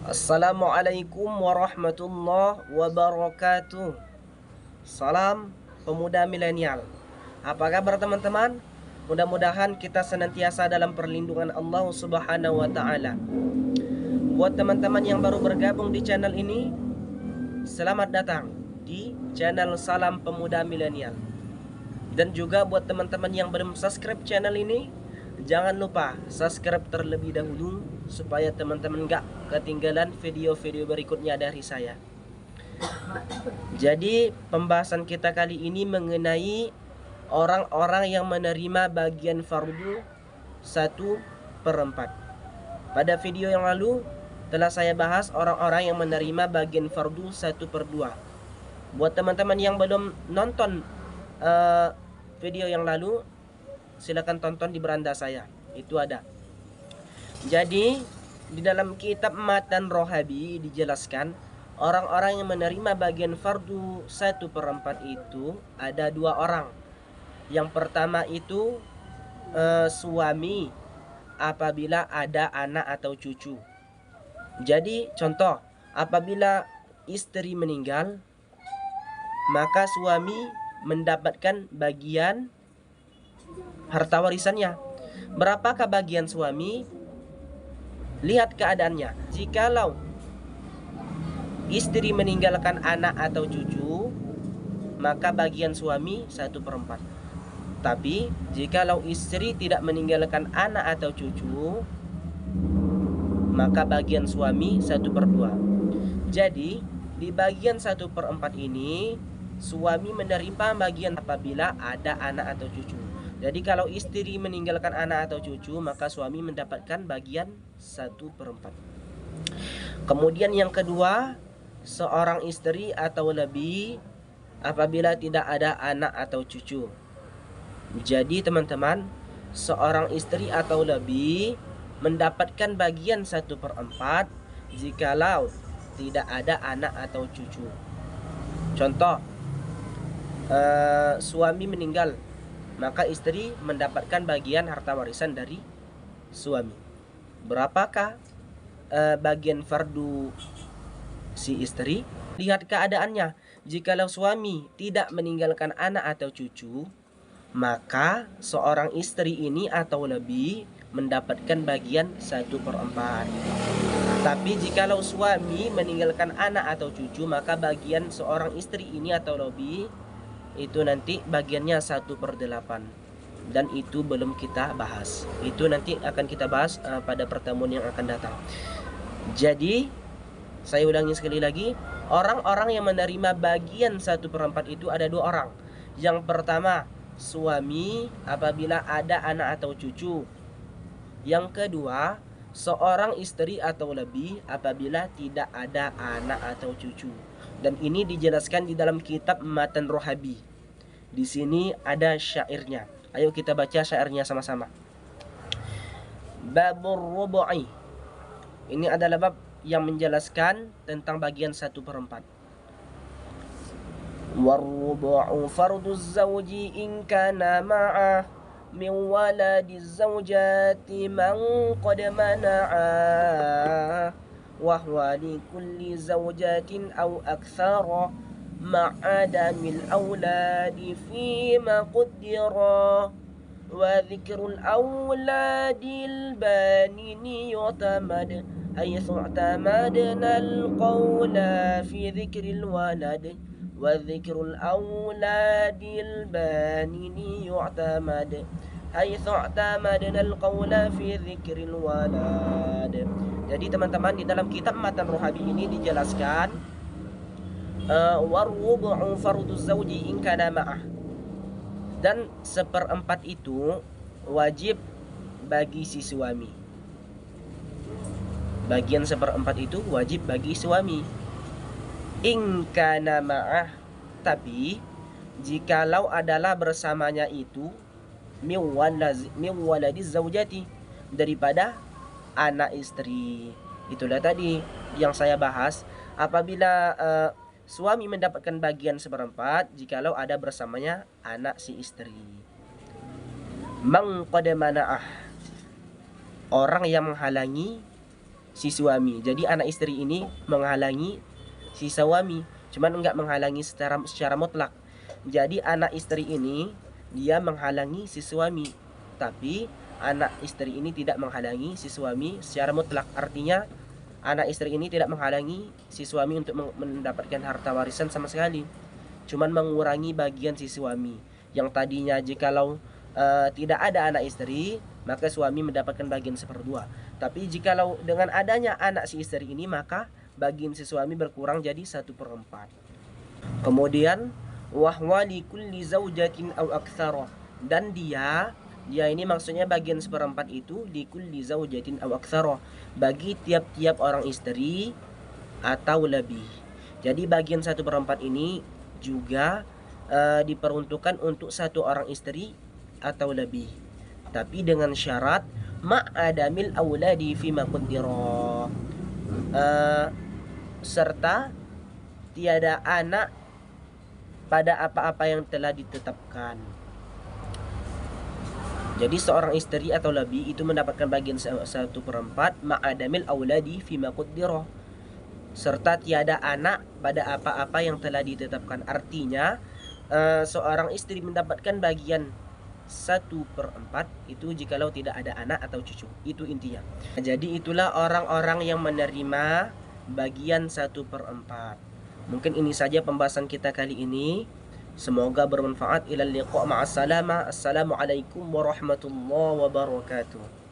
Assalamualaikum warahmatullahi wabarakatuh. Salam pemuda milenial. Apa kabar teman-teman? Mudah-mudahan kita senantiasa dalam perlindungan Allah Subhanahu wa taala. Buat teman-teman yang baru bergabung di channel ini, selamat datang di channel Salam Pemuda Milenial. Dan juga buat teman-teman yang belum subscribe channel ini, jangan lupa subscribe terlebih dahulu supaya teman-teman gak ketinggalan video-video berikutnya dari saya. Jadi pembahasan kita kali ini mengenai orang-orang yang menerima bagian fardu 1/4. Pada video yang lalu telah saya bahas orang-orang yang menerima bagian fardu 1/2. Buat teman-teman yang belum nonton video yang lalu, silakan tonton di beranda saya, itu ada. Jadi di dalam kitab Matan Rohabi dijelaskan orang-orang yang menerima bagian fardu 1/4 itu ada dua orang. Yang pertama itu suami apabila ada anak atau cucu. Jadi contoh, apabila istri meninggal, maka suami mendapatkan bagian harta warisannya. Berapakah bagian suami? Lihat keadaannya. Jikalau istri meninggalkan anak atau cucu, maka bagian suami 1/4. Tapi jikalau istri tidak meninggalkan anak atau cucu, maka bagian suami 1/2. Jadi di bagian 1/4 ini suami menerima bagian apabila ada anak atau cucu. Jadi kalau istri meninggalkan anak atau cucu, maka suami mendapatkan bagian 1/4. Kemudian yang kedua, seorang istri atau lebih apabila tidak ada anak atau cucu. Jadi teman-teman, seorang istri atau lebih mendapatkan bagian 1/4 jikalau tidak ada anak atau cucu. Contoh, suami meninggal, maka istri mendapatkan bagian harta warisan dari suami. Berapakah bagian fardu si istri? Lihat keadaannya. Jikalau suami tidak meninggalkan anak atau cucu, maka seorang istri ini atau lebih mendapatkan bagian 1/4. Tapi jikalau suami meninggalkan anak atau cucu, maka bagian seorang istri ini atau lebih itu nanti bagiannya 1/8. Dan itu belum kita bahas. Itu nanti akan kita bahas pada pertemuan yang akan datang. Jadi saya ulangi sekali lagi, orang-orang yang menerima bagian 1/4 itu ada dua orang. Yang pertama, suami apabila ada anak atau cucu. Yang kedua, seorang istri atau lebih apabila tidak ada anak atau cucu. Dan ini dijelaskan di dalam kitab Matan Rohabi. Di sini ada syairnya. Ayo kita baca syairnya sama-sama. Babur rubu'i. Ini adalah bab yang menjelaskan tentang bagian 1/4. Warrubu'u farduz zawji in kana ma'ah min waladi zawjati man qad mana'a wa huwa li kulli zawjatin aw aktsara ma'adamil awladi fima qaddira wa dhikrul awladil banini yu'tamad haythu i'tamadna al-qawla fi dhikril walad wa dhikrul awladil banini yu'tamad haythu i'tamadna al-qawla fi dhikril walad. Jadi teman-teman, di dalam kitab Matan Rohabi ini dijelaskan warrubu'u farduz zawji in kana ma'ah. Dan 1/4 itu wajib bagi si suami. Bagian 1/4 itu wajib bagi suami. In kana ma'ah, tapi jikalau adalah bersamanya itu min waladi zaujati, daripada anak istri. Itulah tadi yang saya bahas, apabila suami mendapatkan bagian 1/4 jikalau ada bersamanya anak si istri. Man qad mana'ah, orang yang menghalangi si suami. Jadi anak istri ini menghalangi si suami, cuman enggak menghalangi secara mutlak. Jadi anak istri ini dia menghalangi si suami, tapi anak istri ini tidak menghalangi si suami secara mutlak. Artinya anak istri ini tidak menghalangi si suami untuk mendapatkan harta warisan sama sekali, cuman mengurangi bagian si suami. Yang tadinya jikalau tidak ada anak istri, maka suami mendapatkan bagian 1/2. Tapi jikalau dengan adanya anak si istri ini, maka bagian si suami berkurang jadi 1/4. Kemudian wahwa li kulli zaujatin aw aktsara, dan dia ini maksudnya bagian 1/4 itu li kulli zaujatin aw aktsara, bagi tiap-tiap orang istri atau lebih. Jadi bagian 1/4 ini juga diperuntukkan untuk satu orang istri atau lebih, tapi dengan syarat ma'adamil auladi fima qaddara, serta tiada anak pada apa-apa yang telah ditetapkan. Jadi seorang istri atau lebih itu mendapatkan bagian 1/4 ma'adamil auladi fima qaddara, serta tiada anak pada apa-apa yang telah ditetapkan. Artinya seorang istri mendapatkan bagian 1/4 itu jikalau tidak ada anak atau cucu. Itu intinya. Jadi itulah orang-orang yang menerima bagian 1/4. Mungkin ini saja pembahasan kita kali ini. Semoga bermanfaat. Ilal liqa' ma'as salama. Assalamualaikum warahmatullahi wabarakatuh.